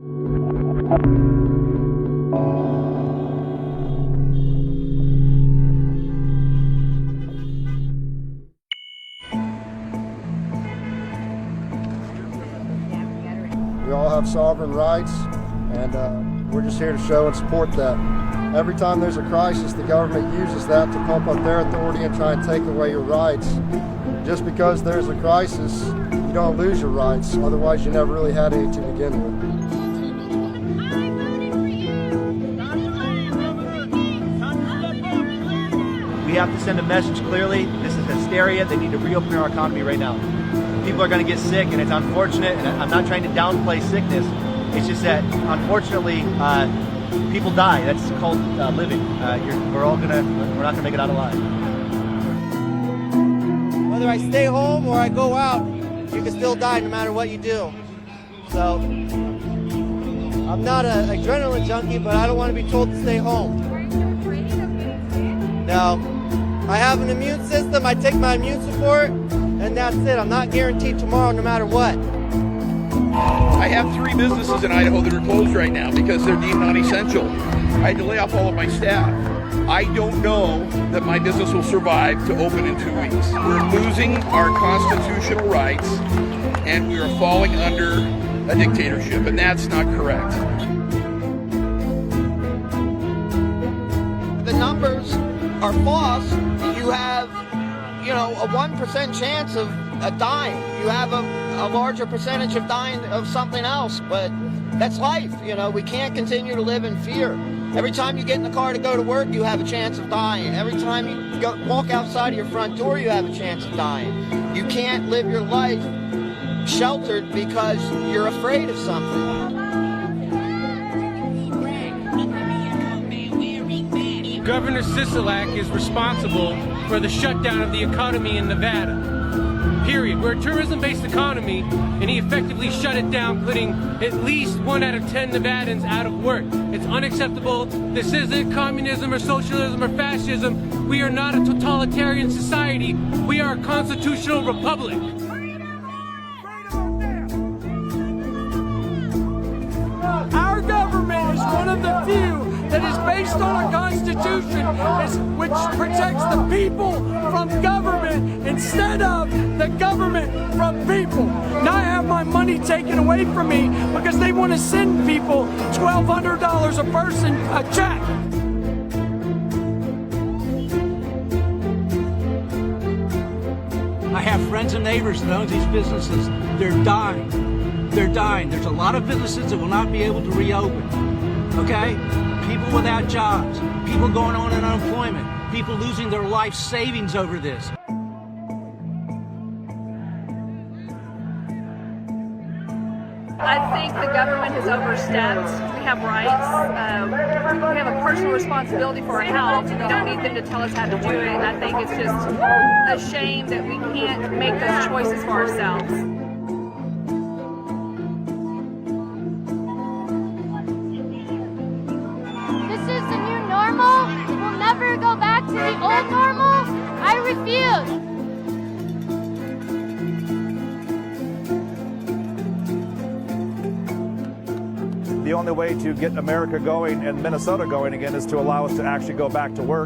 We all have sovereign rights, and we're just here to show and support that. Every time there's a crisis, the government uses that to pump up their authority and try and take away your rights. Just because there's a crisis, you don't lose your rights. Otherwise, you never really had any to begin with. We have to send a message clearly. This is hysteria. They need to reopen our economy right now. People are going to get sick, and it's unfortunate, and I'm not trying to downplay sickness. It's just that, unfortunately, people die. That's called living. We're not gonna make it out alive. Whether I stay home or I go out, you can still die no matter what you do. So, I'm not an adrenaline junkie, but I don't want to be told to stay home. No. I have an immune system, I take my immune support, and that's it. I'm not guaranteed tomorrow no matter what. I have 3 businesses in Idaho that are closed right now because they're deemed non-essential. I had to lay off all of my staff. I don't know that my business will survive to open in 2 weeks. We're losing our constitutional rights, and we are falling under a dictatorship, and that's not correct. The numbers are false. You have, a 1% chance of dying. You have a larger percentage of dying of something else, but that's life. We can't continue to live in fear. Every time you get in the car to go to work, you have a chance of dying. Every time you walk outside of your front door, you have a chance of dying. You can't live your life sheltered because you're afraid of something. Governor Sisolak is responsible for the shutdown of the economy in Nevada. Period. We're a tourism-based economy, and he effectively shut it down, putting at least 1 out of 10 Nevadans out of work. It's unacceptable. This isn't communism or socialism or fascism. We are not a totalitarian society. We are a constitutional republic. Our government is one of the few that is based on a constitution which protects the people from government instead of the government from people. Now I have my money taken away from me because they want to send people $1,200 a person a check. I have friends and neighbors that own these businesses. They're dying. They're dying. There's a lot of businesses that will not be able to reopen. Okay? People without jobs, people going on in unemployment, people losing their life savings over this. I think the government has overstepped. We have rights. We have a personal responsibility for our health. We don't need them to tell us how to do it. And I think it's just a shame that we can't make those choices for ourselves. We'll never go back to the old normal. I refuse. The only way to get America going and Minnesota going again is to allow us to actually go back to work.